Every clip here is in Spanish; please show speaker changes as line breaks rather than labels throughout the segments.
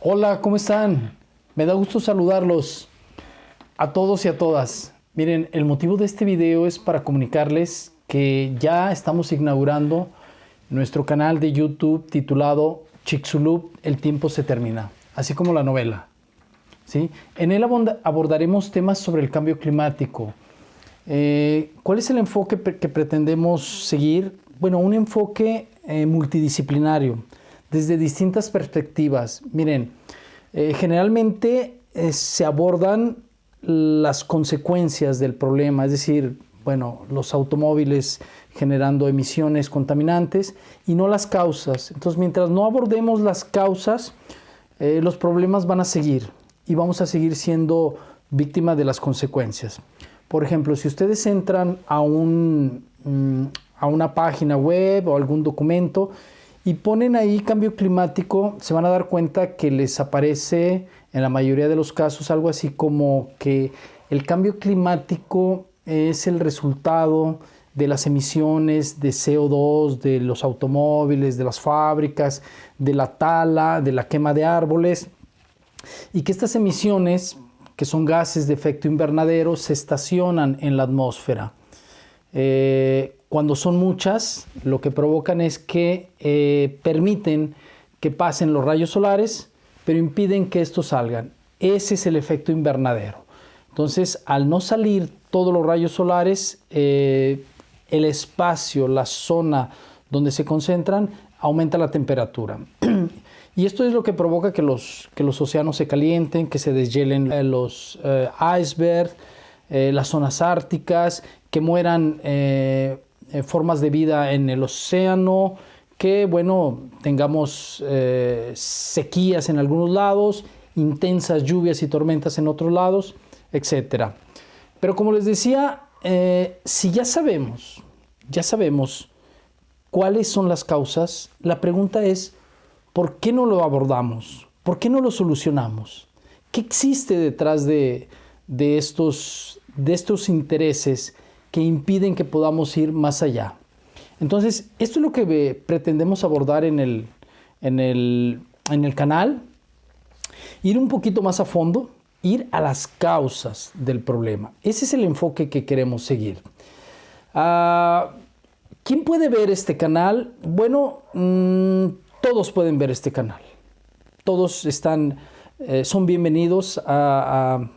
Hola, ¿cómo están? Me da gusto saludarlos a todos y a todas. Miren, el motivo de este video es para comunicarles que ya estamos inaugurando nuestro canal de YouTube titulado Chicxulub, el tiempo se termina, así como la novela. ¿Sí? En él abordaremos temas sobre el cambio climático. ¿Cuál es el enfoque que pretendemos seguir? Bueno, un enfoque multidisciplinario, desde distintas perspectivas. Miren, generalmente se abordan las consecuencias del problema, es decir, bueno, los automóviles generando emisiones contaminantes y no las causas. Entonces, mientras no abordemos las causas, los problemas van a seguir y vamos a seguir siendo víctimas de las consecuencias. Por ejemplo, si ustedes entran a una página web o algún documento y ponen ahí cambio climático, se van a dar cuenta que les aparece en la mayoría de los casos algo así como que el cambio climático es el resultado de las emisiones de CO2 de los automóviles, de las fábricas, de la tala, de la quema de árboles, y que estas emisiones, que son gases de efecto invernadero, se estacionan en la atmósfera. Cuando son muchas, lo que provocan es que permiten que pasen los rayos solares, pero impiden que estos salgan. Ese es el efecto invernadero. Entonces, al no salir todos los rayos solares, el espacio, la zona donde se concentran, aumenta la temperatura. Y esto es lo que provoca que los océanos se calienten, que se deshielen los icebergs, las zonas árticas, que mueran formas de vida en el océano, que bueno, tengamos sequías en algunos lados, intensas lluvias y tormentas en otros lados, etc. Pero como les decía, si ya sabemos cuáles son las causas, la pregunta es, ¿por qué no lo abordamos? ¿Por qué no lo solucionamos? ¿Qué existe detrás de estos intereses que impiden que podamos ir más allá? Entonces, esto es lo que pretendemos abordar en el canal, ir un poquito más a fondo, ir a las causas del problema. Ese es el enfoque que queremos seguir. ¿Quién puede ver este canal? Bueno, todos pueden ver este canal. Todos son bienvenidos a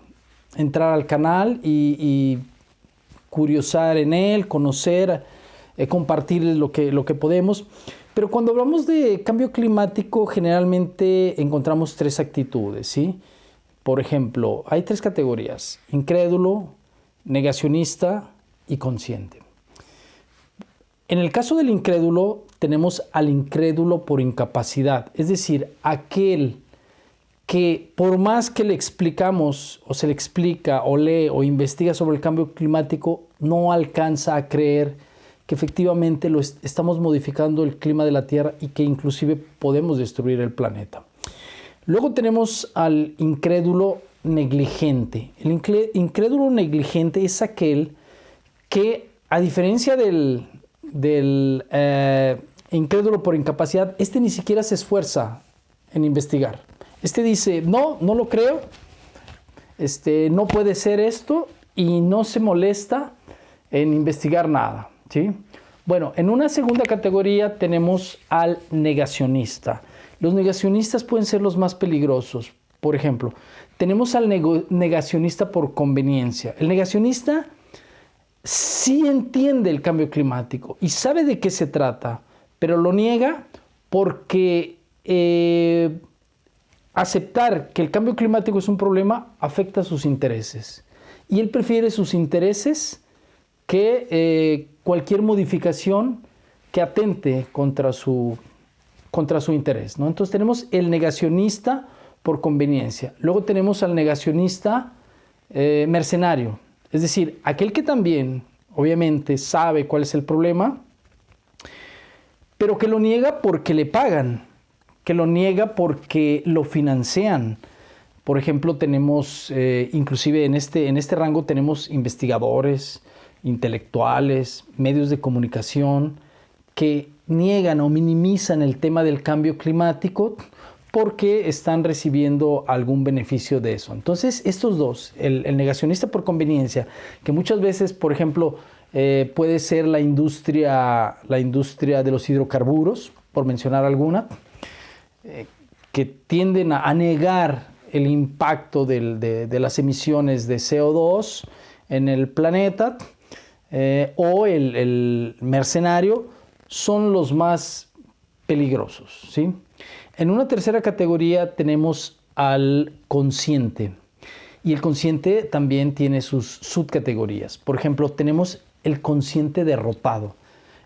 entrar al canal y curiosar en él, conocer, compartir lo que podemos. Pero cuando hablamos de cambio climático, generalmente encontramos tres actitudes, ¿sí? Por ejemplo, hay tres categorías: incrédulo, negacionista y consciente. En el caso del incrédulo, tenemos al incrédulo por incapacidad, es decir, aquel que por más que le explicamos o se le explica o lee o investiga sobre el cambio climático, no alcanza a creer que efectivamente estamos modificando el clima de la Tierra y que inclusive podemos destruir el planeta. Luego tenemos al incrédulo negligente. El incrédulo negligente es aquel que, a diferencia del incrédulo por incapacidad, ni siquiera se esfuerza en investigar. Dice, no lo creo, no puede ser esto, y no se molesta en investigar nada, ¿sí? Bueno, en una segunda categoría tenemos al negacionista. Los negacionistas pueden ser los más peligrosos. Por ejemplo, tenemos al negacionista por conveniencia. El negacionista sí entiende el cambio climático y sabe de qué se trata, pero lo niega porque aceptar que el cambio climático es un problema afecta sus intereses. Y él prefiere sus intereses que cualquier modificación que atente contra su interés, ¿no? Entonces tenemos el negacionista por conveniencia. Luego tenemos al negacionista mercenario. Es decir, aquel que también, obviamente, sabe cuál es el problema, pero que lo niega porque le pagan, que lo niega porque lo financian. Por ejemplo, tenemos, inclusive en este rango tenemos investigadores, intelectuales, medios de comunicación, que niegan o minimizan el tema del cambio climático porque están recibiendo algún beneficio de eso. Entonces, estos dos, el negacionista por conveniencia, que muchas veces, por ejemplo, puede ser la industria de los hidrocarburos, por mencionar alguna, que tienden a negar el impacto de las emisiones de CO2 en el planeta, o el mercenario, son los más peligrosos, ¿sí? En una tercera categoría tenemos al consciente. Y el consciente también tiene sus subcategorías. Por ejemplo, tenemos el consciente derrotado.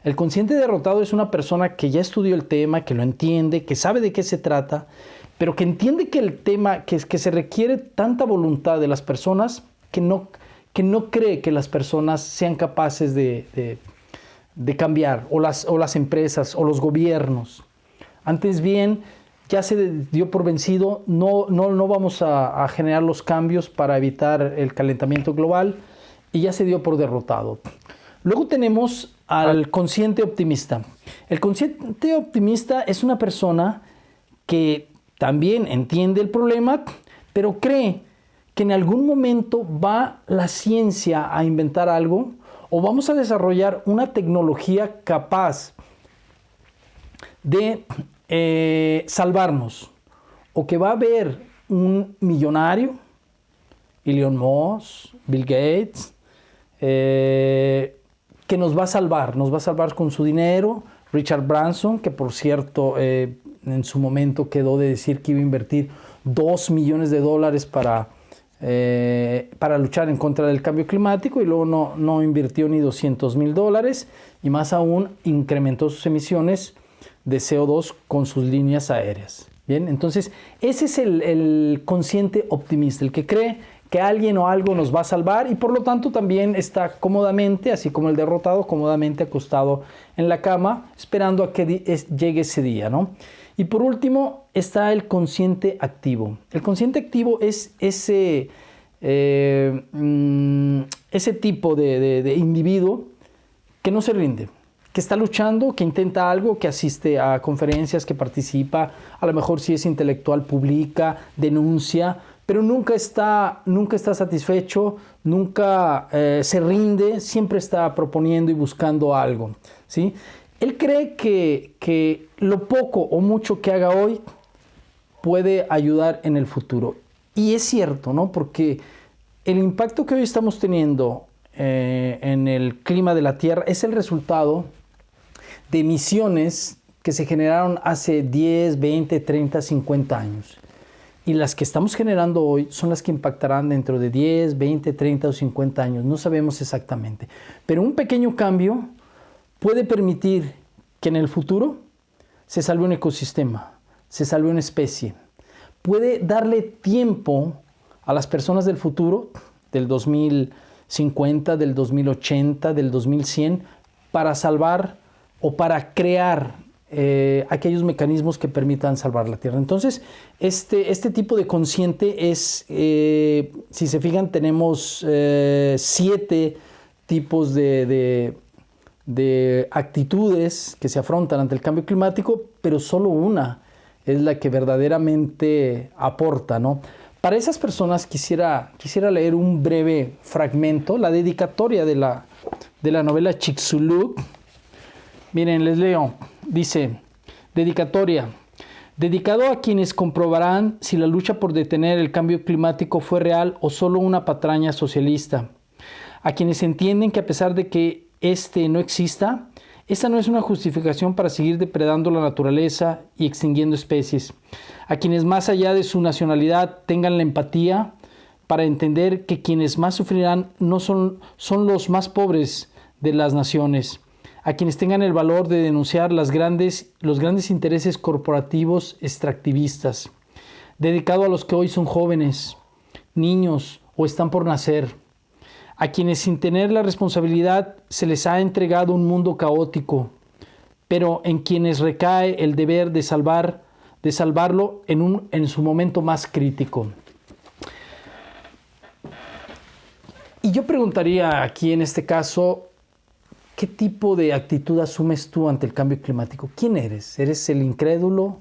El consciente derrotado es una persona que ya estudió el tema, que lo entiende, que sabe de qué se trata, pero que entiende que el tema, que se requiere tanta voluntad de las personas que no cree que las personas sean capaces de cambiar, o las empresas o los gobiernos. Antes bien, ya se dio por vencido, no vamos a generar los cambios para evitar el calentamiento global, y ya se dio por derrotado. Luego tenemos al consciente optimista. El consciente optimista es una persona que también entiende el problema, pero cree que en algún momento va la ciencia a inventar algo, o vamos a desarrollar una tecnología capaz de salvarnos, o que va a haber un millonario, Elon Musk, Bill Gates, que nos va a salvar con su dinero. Richard Branson, que por cierto en su momento quedó de decir que iba a invertir $2 millones para luchar en contra del cambio climático, y luego no invirtió ni $200,000, y más aún incrementó sus emisiones de CO2 con sus líneas aéreas. Bien, entonces ese es el consciente optimista, el que cree que alguien o algo nos va a salvar, y por lo tanto también está cómodamente, así como el derrotado, cómodamente acostado en la cama, esperando a que llegue ese día, ¿no? Y por último está el consciente activo. El consciente activo es ese tipo de individuo que no se rinde, que está luchando, que intenta algo, que asiste a conferencias, que participa, a lo mejor si es intelectual publica, denuncia, pero nunca está satisfecho, nunca se rinde, siempre está proponiendo y buscando algo, ¿sí? Él cree que lo poco o mucho que haga hoy puede ayudar en el futuro. Y es cierto, ¿no? Porque el impacto que hoy estamos teniendo en el clima de la Tierra es el resultado de emisiones que se generaron hace 10, 20, 30, 50 años. Y las que estamos generando hoy son las que impactarán dentro de 10, 20, 30 o 50 años. No sabemos exactamente. Pero un pequeño cambio puede permitir que en el futuro se salve un ecosistema, se salve una especie. Puede darle tiempo a las personas del futuro, del 2050, del 2080, del 2100, para salvar o para crear aquellos mecanismos que permitan salvar la Tierra. Entonces, este tipo de consciente es, si se fijan, tenemos 7 tipos de actitudes que se afrontan ante el cambio climático, pero solo una es la que verdaderamente aporta, ¿no? Para esas personas quisiera leer un breve fragmento, la dedicatoria de la novela Chicxulub. Miren, les leo. Dice, dedicatoria. Dedicado a quienes comprobarán si la lucha por detener el cambio climático fue real o solo una patraña socialista. A quienes entienden que a pesar de que este no exista, esta no es una justificación para seguir depredando la naturaleza y extinguiendo especies. A quienes más allá de su nacionalidad tengan la empatía para entender que quienes más sufrirán no son los más pobres de las naciones. A quienes tengan el valor de denunciar los grandes intereses corporativos extractivistas. Dedicado a los que hoy son jóvenes, niños o están por nacer. A quienes sin tener la responsabilidad se les ha entregado un mundo caótico, pero en quienes recae el deber de salvarlo en su momento más crítico. Y yo preguntaría aquí en este caso, ¿qué tipo de actitud asumes tú ante el cambio climático? ¿Quién eres? ¿Eres el incrédulo?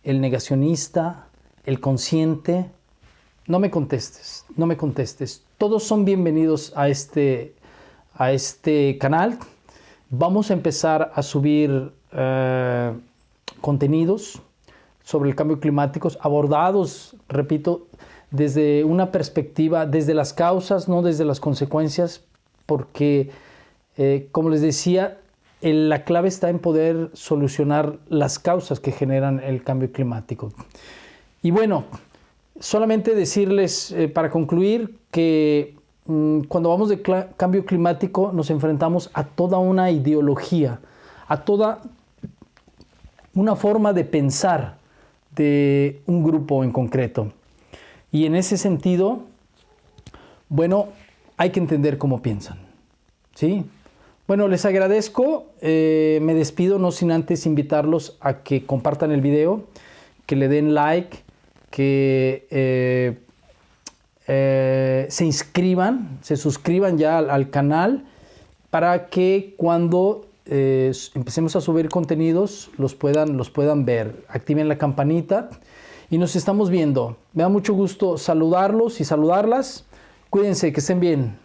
el negacionista, el consciente. No me contestes, no me contestes. Todos son bienvenidos a este canal. Vamos a empezar a subir contenidos sobre el cambio climático, abordados, repito, desde una perspectiva, desde las causas, no desde las consecuencias, porque, como les decía, la clave está en poder solucionar las causas que generan el cambio climático. Y bueno, solamente decirles, para concluir, que cuando hablamos de cambio climático nos enfrentamos a toda una ideología, a toda una forma de pensar de un grupo en concreto. Y en ese sentido, bueno, hay que entender cómo piensan, ¿sí? Bueno, les agradezco, me despido no sin antes invitarlos a que compartan el video, que le den like, que se inscriban, se suscriban ya al canal para que cuando empecemos a subir contenidos los puedan ver. Activen la campanita y nos estamos viendo. Me da mucho gusto saludarlos y saludarlas. Cuídense, que estén bien.